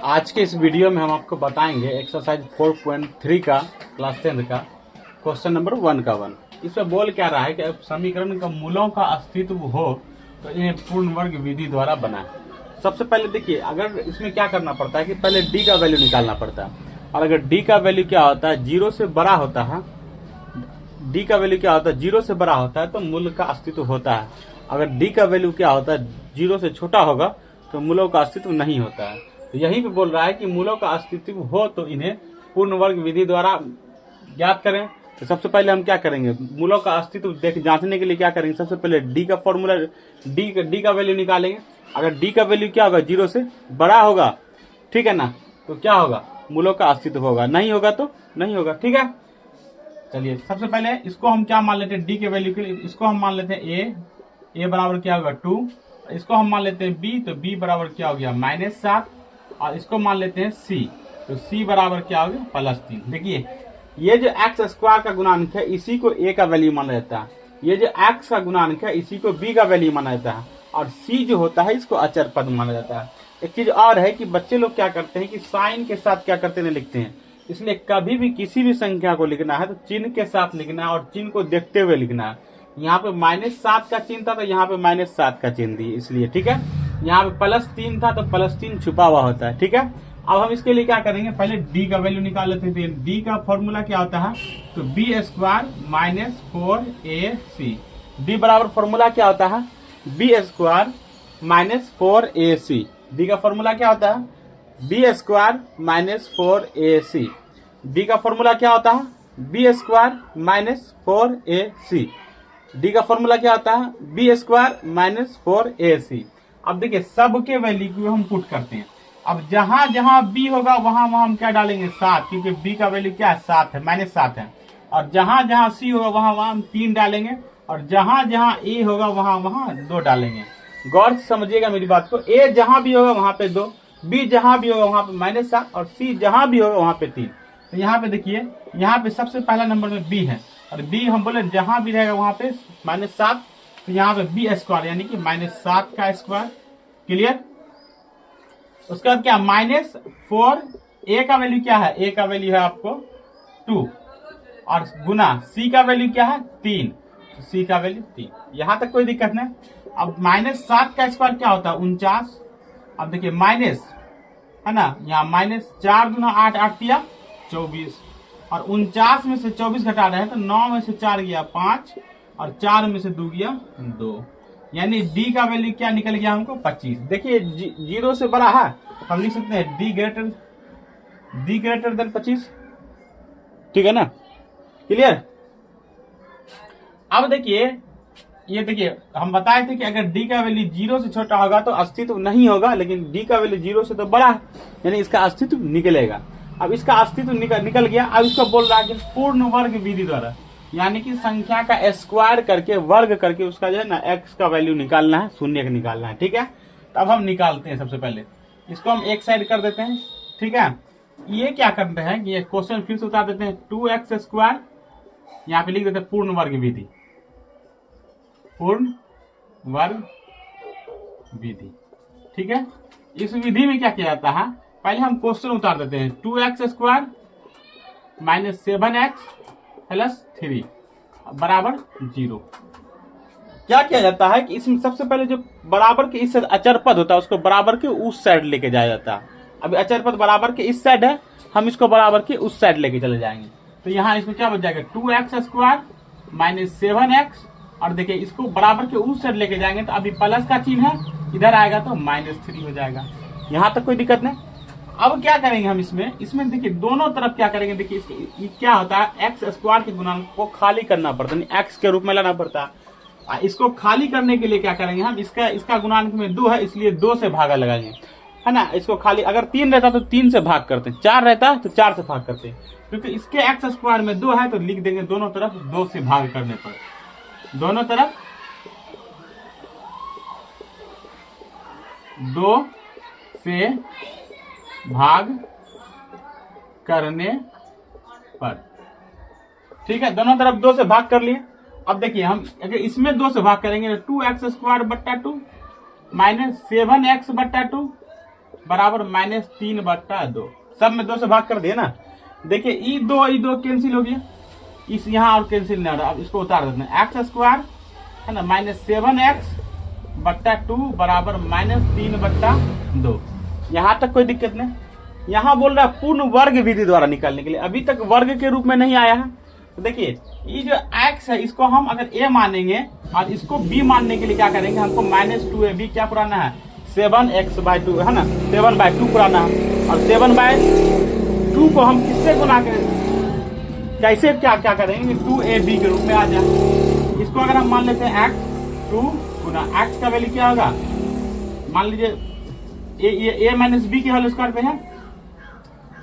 आज के इस वीडियो में हम आपको बताएंगे एक्सरसाइज 4.3 का क्लास 10 का क्वेश्चन नंबर 1 का 1। इसमें बोल क्या रहा है कि समीकरण का मूलों का अस्तित्व हो तो इन्हें पूर्ण वर्ग विधि द्वारा बनाएं। सबसे पहले देखिए, अगर इसमें क्या करना पड़ता है कि पहले डी का वैल्यू निकालना पड़ता है, और अगर डी का वैल्यू क्या होता है, जीरो से बड़ा होता है, डी का वैल्यू क्या होता है, जीरो से बड़ा होता है तो मूल का अस्तित्व होता है। अगर डी का वैल्यू क्या होता है, जीरो से छोटा होगा तो मूलों का अस्तित्व नहीं होता है। तो यहीं पे बोल रहा है कि मूलों का अस्तित्व हो तो इन्हें पूर्ण वर्ग विधि द्वारा ज्ञात करें। तो सबसे पहले हम क्या करेंगे, मूलों का अस्तित्व जांचने के लिए क्या करेंगे, सबसे पहले डी का फॉर्मूला, डी का वैल्यू निकालेंगे। अगर डी का वैल्यू क्या होगा, जीरो से बड़ा होगा, ठीक है ना, तो क्या होगा, मूलों का अस्तित्व होगा, नहीं होगा तो नहीं होगा। ठीक है, चलिए सबसे पहले इसको हम क्या मान लेते हैं, डी के वैल्यू के लिए इसको हम मान लेते हैं ए बराबर क्या होगा 2, इसको हम मान लेते हैं बी, तो बी बराबर क्या हो गया -7, और इसको मान लेते हैं सी, तो सी बराबर क्या हो गया +3। देखिए ये जो एक्स स्क्वायर का गुणांक है इसी को ए का वैल्यू माना जाता है, ये जो एक्स का गुणांक है इसी को बी का वैल्यू माना जाता है, और सी जो होता है इसको अचर पद माना जाता है। एक चीज और है कि बच्चे लोग क्या करते हैं कि साइन के साथ क्या करते हैं, लिखते हैं। इसलिए कभी भी किसी भी संख्या को लिखना है तो चिन्ह के साथ लिखना है और चिन्ह को देखते हुए लिखना है। यहाँ पे -7 का चिन्ह था तो यहाँ पे -7 का चिन्ह दिए इसलिए, ठीक है। यहाँ पे +3 था तो +3 छुपा हुआ होता है, ठीक है। अब हम इसके लिए क्या करेंगे, पहले डी का वैल्यू निकाल लेते हैं। डी का फॉर्मूला क्या होता है, तो b² -4ac। डी बराबर फॉर्मूला क्या होता है, b² -4ac। डी का फॉर्मूला क्या होता है, b² -4ac। डी का फॉर्मूला क्या होता है, b² -4ac। डी का फॉर्मूला क्या होता है, b² -4ac। अब देखिए सबके वैल्यू को हम पुट करते हैं। अब जहां जहां b होगा वहां वहां हम क्या डालेंगे 7, क्योंकि b का वैल्यू क्या है 7 है, -7 है। और जहां जहां c होगा वहां वहां हम 3 डालेंगे, और जहां जहां a होगा वहां वहां 2 डालेंगे। गौर से समझिएगा मेरी बात को, a जहां भी होगा वहां पे 2, b जहां भी होगा वहां पे -7, और c जहां भी होगा वहां पे 3। तो यहाँ पे देखिए, यहाँ पे सबसे पहला नंबर में b है, और b हम बोले जहां भी रहेगा वहां पे -7, तो यहाँ पे b² यानी कि -7 का स्क्वायर। क्लियर। उसके बाद क्या, -4, a का वैल्यू क्या है, a का वैल्यू है आपको 2, और गुना c का वैल्यू क्या है 3, तो c का वैल्यू 3। यहां तक कोई दिक्कत नहीं। अब -7 का स्क्वायर क्या होता है 49। अब देखिए माइनस है ना, यहाँ -4 गुना 8, 8 दिया 24, और 49 में से 24 घटा रहे हैं तो 9 में से 4 गया 5, और 4 में से 2 गया 2, यानी डी का वैल्यू क्या निकल गया हमको 25। देखिए जीरो से बड़ा है, हम लिख सकते हैं डी ग्रेटर देन 25, ठीक है ना। क्लियर। अब देखिए, ये देखिए हम बताए थे कि अगर डी का वैल्यू 0 से छोटा होगा तो अस्तित्व नहीं होगा, लेकिन डी का वैल्यू 0 से तो बड़ा है, यानी इसका अस्तित्व निकलेगा। अब इसका अस्तित्व निकल गया। अब इसको बोल रहा है कि पूर्ण वर्ग विधि द्वारा, यानी कि संख्या का स्क्वायर करके वर्ग करके उसका जो है ना एक्स का वैल्यू निकालना है, शून्य का निकालना है, ठीक है। तो अब हम निकालते हैं। सबसे पहले इसको हम एक साइड कर देते हैं, ठीक है। ये क्या करते हैं कि ये क्वेश्चन फिर से उतार देते हैं, 2x², यहाँ पे लिख देते हैं पूर्ण वर्ग विधि, पूर्ण वर्ग विधि, ठीक है। इस विधि में क्या किया जाता है, पहले हम क्वेश्चन उतार देते हैं, 2x² -7x + 3 बराबर 0। क्या किया जाता है कि इसमें सबसे पहले जो बराबर के इस अचर पद होता है उसको बराबर के उस साइड लेके जाया जाता है। अभी अचर पद बराबर के इस साइड है, हम इसको बराबर के उस साइड लेके चले जाएंगे। तो यहाँ इसमें क्या बच जाएगा, 2x² -7x, और देखिए इसको बराबर के उस साइड लेके जाएंगे तो अभी प्लस का चिन्ह है, इधर आएगा तो -3 हो जाएगा। यहाँ तक कोई दिक्कत नहीं। अब क्या करेंगे हम इसमें देखिए दोनों तरफ क्या करेंगे, देखिए इसके क्या होता है, x² के गुणांक को खाली करना पड़ता है, x के रूप में लाना पड़ता है। इसको खाली करने के लिए क्या करेंगे हम, इसका गुणांक में 2 है इसलिए 2 से भागा लगाएंगे, है ना। इसको खाली, अगर 3 रहता तो 3 से भाग करते, 4 रहता तो 4 से भाग करते, क्योंकि इसके x² में 2 है तो लिख देंगे दोनों तरफ 2 से भाग करने पर, दोनों तरफ 2 से भाग करने पर, ठीक है। दोनों तरफ 2 से भाग कर लिए। अब देखिए हम अगर इसमें 2 से भाग करेंगे तो 2x² / 2 -7x / 2 बराबर -3/2। सब में 2 से भाग कर दिए ना। देखिए ई दो कैंसिल हो गया, इस यहाँ और कैंसिल नहीं हो रहा। अब इसको उतार देते हैं, x² है ना -7x/2 बराबर -3/2। यहाँ तक कोई दिक्कत नहीं। यहाँ बोल रहा है पूर्ण वर्ग विधि द्वारा निकालने के लिए, अभी तक वर्ग के रूप में नहीं आया है। तो देखिए ये जो x है इसको हम अगर a मानेंगे और इसको b मानने के लिए क्या करेंगे, हमको -2ab क्या पुराना है 7x/2 है ना, 7/2 पुराना है। और 7/2 को हम किससे गुना करें, कैसे क्या क्या करेंगे 2ab के रूप में आ जाए। इसको अगर हम मान लेते हैं x 2 गुना x का वैल्यू क्या होगा, मान लीजिए a - b के होल स्क्वायर पे है।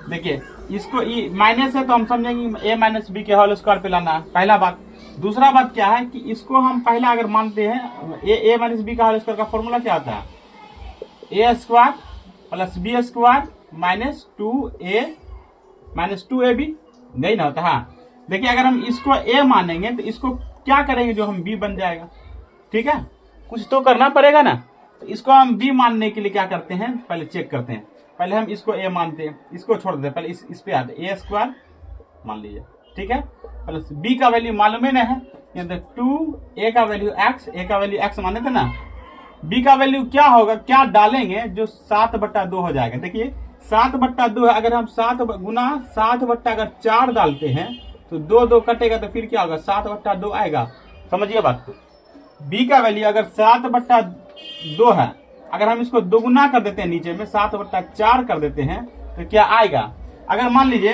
देखिए इसको माइनस है तो हम समझेंगे a - b के होल स्क्वायर पे लाना है, पहला बात। दूसरा बात क्या है कि इसको हम पहला अगर मानते हैं a - b का होल स्क्वायर का फॉर्मूला क्या आता है, a² + b² - 2ab नहीं ना होता। हाँ देखिए अगर हम इसको a मानेंगे तो इसको क्या करेंगे, जो हम b बन जाएगा। ठीक है, कुछ तो करना पड़ेगा ना। तो इसको हम b मानने के लिए क्या करते हैं, पहले चेक करते हैं। पहले हम इसको a मानते हैं, इसको छोड़ देते हैं, पहले इस पे आते हैं a² मान लीजिए। ठीक है, प्लस b का वैल्यू मालूम ही नहीं है, 2, a का वैल्यू x, a का वैल्यू x माने थे ना, b का वैल्यू क्या होगा, क्या डालेंगे जो 7/2 हो जाएगा। देखिए 7/2 है, अगर हम 7 गुना 7/4 डालते हैं तो 2 कटेगा तो फिर क्या होगा 7/2 आएगा। समझिए बात को। b का वैल्यू अगर 7/2 है, अगर हम इसको दोगुना कर देते हैं नीचे में 7/4 कर देते हैं तो क्या आएगा। अगर मान लीजिए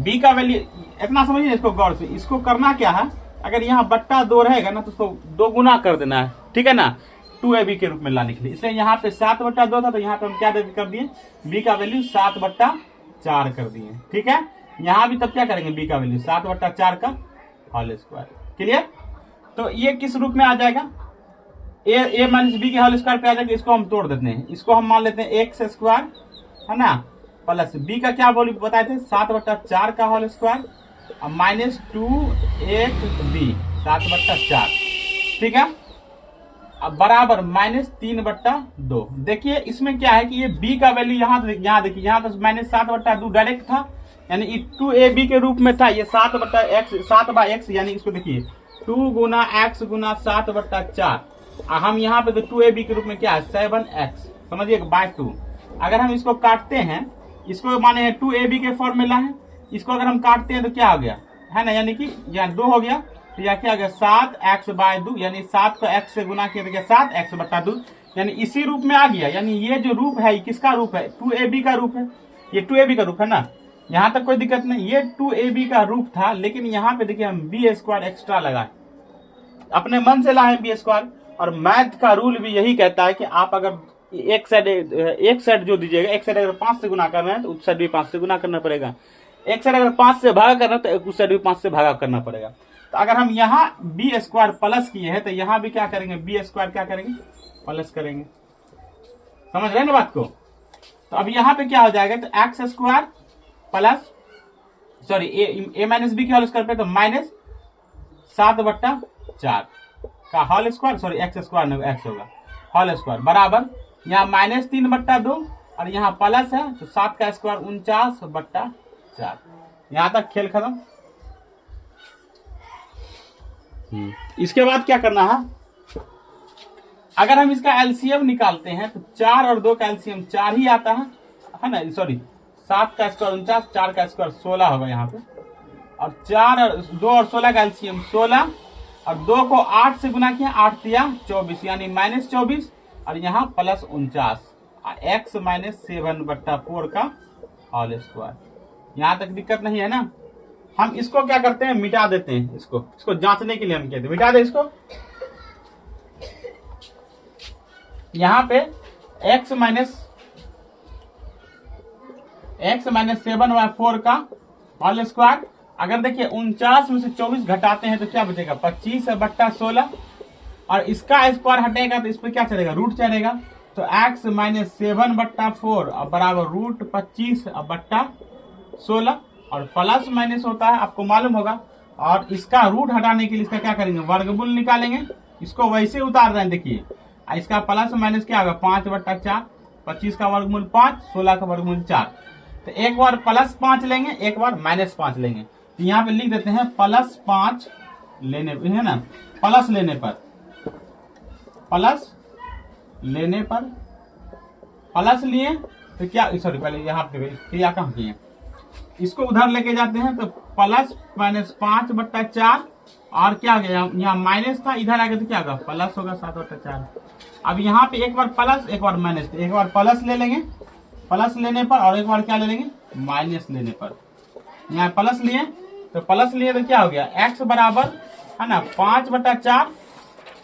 b का वैल्यू इतना समझिए, इसको गौर से, इसको करना क्या है, अगर यहाँ /2 रहेगा ना तो उसको 2 गुना कर देना है। ठीक है ना, 2ab के रूप में लाने के लिए। इसलिए यहाँ पे 7/2 था तो यहाँ पे हम क्या कर दिए, b का वैल्यू 7/4 कर दिए। ठीक है, यहाँ भी तब क्या करेंगे, b का वैल्यू 7/4 का होल स्क्वायर। क्लियर। तो ये किस रूप में आ जाएगा, a - b के होल स्क्वायर पे आ जाएगा। इसको हम तोड़ देते हैं, इसको हम मान लेते हैं x² है ना, प्लस b का क्या वैल्यू बताए थे 7/4 का होल स्क्वायर और -2ab 7/4। ठीक है, अब बराबर -3/2। देखिए इसमें क्या है कि ये b का वैल्यू यहाँ देखिए, यहाँ तो -7/2 डायरेक्ट था, यानी 2ab के रूप में था। ये 7/x यानी इसको देखिए 2 गुना x गुना 7/4, हम यहाँ पे तो 2ab के रूप में क्या है 7x, समझिए /2। अगर हम इसको काटते हैं, इसको माने हैं 2ab के फॉर्मूला है, इसको अगर हम काटते हैं तो क्या हो गया है ना, यानी कि यहाँ 2 हो गया तो यहाँ क्या हो गया 7x/2, यानी 7 को x से गुना किया तो क्या 7x/2, यानी इसी रूप में आ गया। यानी ये जो रूप है किसका रूप है, 2ab का रूप है। ये 2ab का रूप है ना, यहाँ तक कोई दिक्कत नहीं। ये 2ab का रूप था, लेकिन यहाँ पे देखिए हम b² एक्स्ट्रा लगाए, अपने मन से लाए b²। और मैथ का रूल भी यही कहता है कि आप अगर एक साइड जो दीजिएगा, एक साइड अगर 5 से गुना कर रहे हैं तो उस साइड भी 5 से गुना करना पड़ेगा। एक साइड अगर 5 से भागा करना तो उस साइड भी 5 से भागा करना पड़ेगा। तो अगर हम यहाँ b² प्लस किए हैं तो यहाँ भी क्या करेंगे, b² क्या करेंगे प्लस करेंगे। समझ रहे हैं ना बात को। तो अब यहाँ पे क्या हो जाएगा, तो x² plus sorry a - b के होल स्क्वायर पे तो -7/4 का होल स्क्वायर, सॉरी x² नहीं x होगा होल स्क्वायर बराबर यहाँ -3/2 और यहाँ प्लस है तो 7 का स्क्वायर 49/4। यहाँ तक खेल खत्म। इसके बाद क्या करना है, अगर हम इसका एलसीएम निकालते हैं तो 4 और 2 का एलसीएम 4 ही आता है ना, सॉरी 7 का स्क्वायर 49, 4 का स्क्वायर 16 होगा यहाँ पे, और 2 और 16 का एलसीएम 16, और 2 को 8 से गुना किया 8 दिया 24, यानी -24 और यहाँ +49 x - 7/4 का होल स्क्वायर। यहाँ तक दिक्कत नहीं है ना। हम इसको क्या करते हैं, मिटा देते हैं। इसको जांचने के लिए हम कहते हैं मिटा दे इसको। यहाँ पे x - 7/4 का होल स्क्वायर, अगर देखिए 49 में से 24 घटाते हैं तो क्या बचेगा 25/16, और इसका स्क्वायर हटेगा तो इस पर क्या चलेगा, रूट चलेगा। तो x - 7/4 बराबर √25/16, और प्लस माइनस होता है आपको मालूम होगा। और इसका रूट हटाने के लिए इसका क्या करेंगे, वर्गमूल निकालेंगे। इसको वैसे उतार रहे हैं, देखिए इसका प्लस माइनस क्या होगा 5/4, 25 का वर्गमूल 5, 16 का वर्गमूल 4। तो एक बार +5 लेंगे, एक बार -5 लेंगे। तो यहाँ पे लिख देते हैं +5 लेने, है ना, प्लस लेने पर, प्लस लेने पर, प्लस लिए तो क्या, सॉरी पहले यहाँ पे क्या कहाँ किए, इसको उधर लेके जाते हैं तो +-5/4 और क्या गया, यहाँ माइनस था, इधर आ गया तो क्या होगा, प्लस होगा 7/4। अब यहाँ पे एक बार प्लस एक बार माइनस, एक बार प्लस ले लेंगे प्लस लेने पर, और एक बार क्या ले लेंगे, माइनस लेने पर। यहाँ प्लस लिए तो क्या हो गया, x बराबर है ना 5/4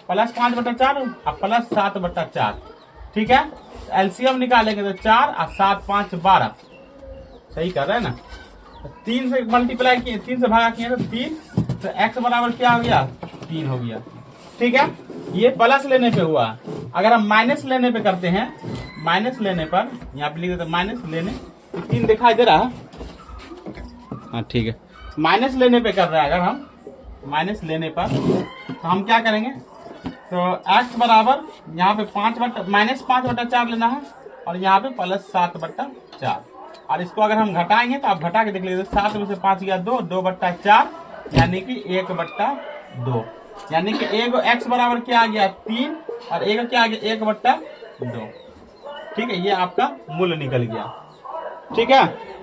+5/4 और +7/4। ठीक है, एलसीएम निकालेंगे तो 4 और 7 5 12, सही कर रहे हैं ना। 3 से मल्टीप्लाई किए, 3 से भागा किए तो 3, तो x बराबर क्या हो गया, 3 हो गया। ठीक है, ये प्लस लेने पे हुआ। अगर हम माइनस लेने पे करते हैं, माइनस लेने पर यहाँ पे लिख देते माइनस लेने, 3 दिखाई दे रहा है, हाँ ठीक है, माइनस लेने पे कर रहे हैं। अगर हम माइनस लेने पर तो हम क्या करेंगे, तो x बराबर यहाँ पे -5/4 लेना है, और यहाँ पे +7/4। और इसको अगर हम घटाएंगे तो आप घटा के देख लीजिए, 7 में से 5 गया 2, 2/4 यानी कि 1/2, यानी कि एक x बराबर क्या आ गया 3 और एक क्या आ गया 1/2। ठीक है, ये आपका मूल निकल गया। ठीक है।